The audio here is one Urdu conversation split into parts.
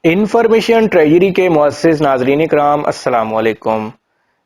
انفارمیشن ٹریجری کے معزز ناظرین کرام السلام علیکم۔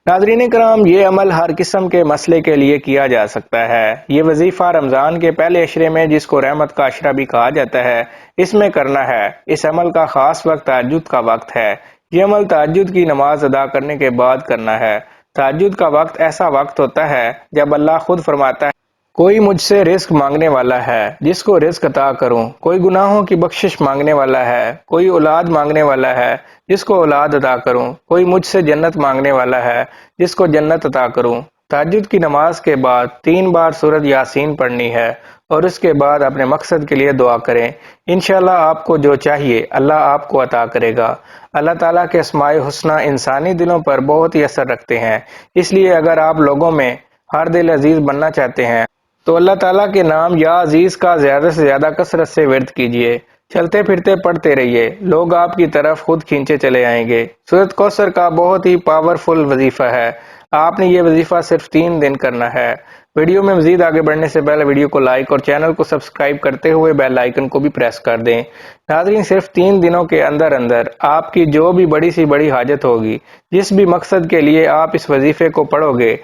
ناظرین کرام، یہ عمل ہر قسم کے مسئلے کے لیے کیا جا سکتا ہے۔ یہ وظیفہ رمضان کے پہلے عشرے میں، جس کو رحمت کا عشرہ بھی کہا جاتا ہے، اس میں کرنا ہے۔ اس عمل کا خاص وقت تہجد کا وقت ہے۔ یہ عمل تہجد کی نماز ادا کرنے کے بعد کرنا ہے۔ تہجد کا وقت ایسا وقت ہوتا ہے جب اللہ خود فرماتا ہے، کوئی مجھ سے رزق مانگنے والا ہے جس کو رزق عطا کروں، کوئی گناہوں کی بخشش مانگنے والا ہے، کوئی اولاد مانگنے والا ہے جس کو اولاد عطا کروں، کوئی مجھ سے جنت مانگنے والا ہے جس کو جنت عطا کروں۔ تہجد کی نماز کے بعد 3 بار سورۃ یاسین پڑھنی ہے اور اس کے بعد اپنے مقصد کے لیے دعا کریں۔ انشاءاللہ آپ کو جو چاہیے اللہ آپ کو عطا کرے گا۔ اللہ تعالیٰ کے اسماء الحسنی انسانی دلوں پر بہت ہی اثر رکھتے ہیں، اس لیے اگر آپ لوگوں میں ہر دل عزیز بننا چاہتے ہیں تو اللہ تعالیٰ کے نام یا عزیز کا زیادہ سے زیادہ کثرت سے ورد کیجئے۔ چلتے پھرتے پڑھتے رہیے، لوگ آپ کی طرف خود کھینچے چلے آئیں گے۔ سورۃ کوثر کا بہت ہی پاورفل وظیفہ ہے۔ آپ نے یہ وظیفہ صرف 3 دن کرنا ہے۔ ویڈیو میں مزید آگے بڑھنے سے پہلے ویڈیو کو لائک اور چینل کو سبسکرائب کرتے ہوئے بیل آئیکن کو بھی پریس کر دیں۔ ناظرین، صرف 3 دنوں کے اندر آپ کی جو بھی بڑی سی بڑی حاجت ہوگی، جس بھی مقصد کے لیے آپ اس وظیفے کو پڑھو گے،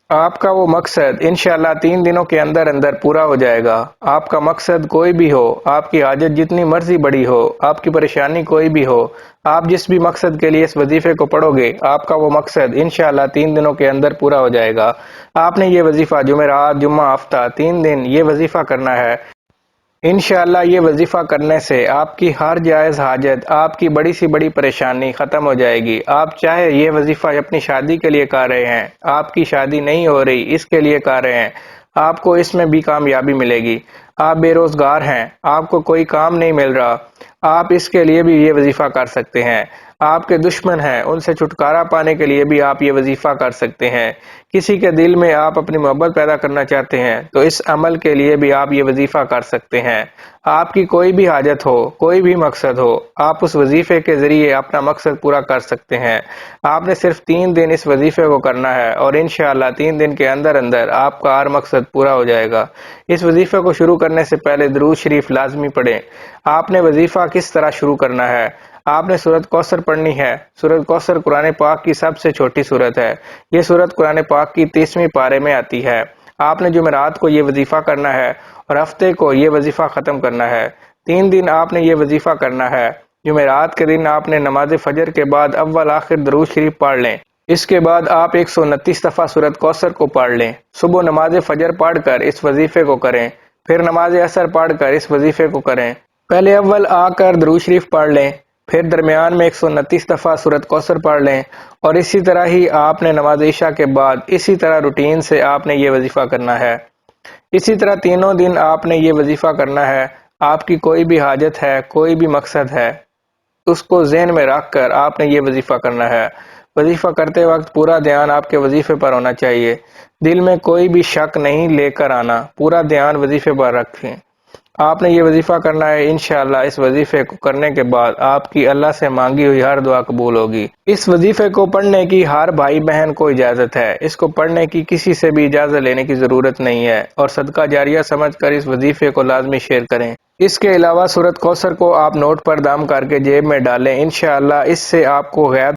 آپ کا وہ مقصد انشاءاللہ 3 دنوں کے اندر پورا ہو جائے گا۔ آپ کا مقصد کوئی بھی ہو، آپ کی حاجت جتنی مرضی بڑی ہو، آپ کی پریشانی کوئی بھی ہو، آپ جس بھی مقصد کے لیے اس وظیفے کو پڑھو گے، آپ کا وہ مقصد انشاءاللہ 3 دنوں کے اندر پورا ہو جائے گا۔ آپ نے یہ وظیفہ جمعرات، جمعہ، ہفتہ 3 دن یہ وظیفہ کرنا ہے۔ انشاءاللہ یہ وظیفہ کرنے سے آپ کی ہر جائز حاجت، آپ کی بڑی سی بڑی پریشانی ختم ہو جائے گی۔ آپ چاہے یہ وظیفہ اپنی شادی کے لیے کر رہے ہیں، آپ کی شادی نہیں ہو رہی اس کے لیے کر رہے ہیں، آپ کو اس میں بھی کامیابی ملے گی۔ آپ بے روزگار ہیں، آپ کو کوئی کام نہیں مل رہا، آپ اس کے لیے بھی یہ وظیفہ کر سکتے ہیں۔ آپ کے دشمن ہیں، ان سے چھٹکارا پانے کے لیے بھی آپ یہ وظیفہ کر سکتے ہیں۔ کسی کے دل میں آپ اپنی محبت پیدا کرنا چاہتے ہیں تو اس عمل کے لیے بھی آپ یہ وظیفہ کر سکتے ہیں۔ آپ کی کوئی بھی حاجت ہو، کوئی بھی مقصد ہو، آپ اس وظیفے کے ذریعے اپنا مقصد پورا کر سکتے ہیں۔ آپ نے صرف 3 دن اس وظیفے کو کرنا ہے اور انشاءاللہ 3 دن کے اندر آپ کا ہر مقصد پورا ہو جائے گا۔ اس وظیفے کو شروع کرنے سے پہلے درود شریف لازمی پڑھیں۔ آپ نے وظیفہ کس طرح شروع کرنا ہے؟ آپ نے سورۃ کوثر پڑھنی ہے۔ سورۃ کوثر قرآن پاک کی سب سے چھوٹی سورت ہے۔ یہ سورت قرآن پاک کی 30ویں پارے میں آتی ہے۔ آپ نے جمعرات کو یہ وظیفہ کرنا ہے اور ہفتے کو یہ وظیفہ ختم کرنا ہے۔ 3 دن آپ نے یہ وظیفہ کرنا ہے۔ جمعرات کے دن آپ نے نماز فجر کے بعد اول آخر درود شریف پڑھ لیں۔ اس کے بعد آپ 129 دفعہ سورۃ کوثر کو پڑھ لیں۔ صبح نماز فجر پڑھ کر اس وظیفے کو کریں، پھر نماز عصر پڑھ کر اس وظیفے کو کریں۔ پہلے اول آ کر درود شریف پڑھ لیں، پھر درمیان میں 129 دفعہ سورۃ کوثر پڑھ لیں، اور اسی طرح ہی آپ نے نماز عشاء کے بعد اسی طرح روٹین سے آپ نے یہ وظیفہ کرنا ہے۔ اسی طرح تینوں دن آپ نے یہ وظیفہ کرنا ہے۔ آپ کی کوئی بھی حاجت ہے، کوئی بھی مقصد ہے، اس کو ذہن میں رکھ کر آپ نے یہ وظیفہ کرنا ہے۔ وظیفہ کرتے وقت پورا دھیان آپ کے وظیفے پر ہونا چاہیے، دل میں کوئی بھی شک نہیں لے کر آنا، پورا دھیان وظیفے پر رکھیں۔ آپ نے یہ وظیفہ کرنا ہے۔ انشاءاللہ اس وظیفے کو کرنے کے بعد آپ کی اللہ سے مانگی ہوئی ہر دعا قبول ہوگی۔ اس وظیفے کو پڑھنے کی ہر بھائی بہن کو اجازت ہے، اس کو پڑھنے کی کسی سے بھی اجازت لینے کی ضرورت نہیں ہے، اور صدقہ جاریہ سمجھ کر اس وظیفے کو لازمی شیئر کریں۔ اس کے علاوہ سورۃ کوثر کو آپ نوٹ پر دم کر کے جیب میں ڈالیں۔ انشاءاللہ اس سے آپ کو غیب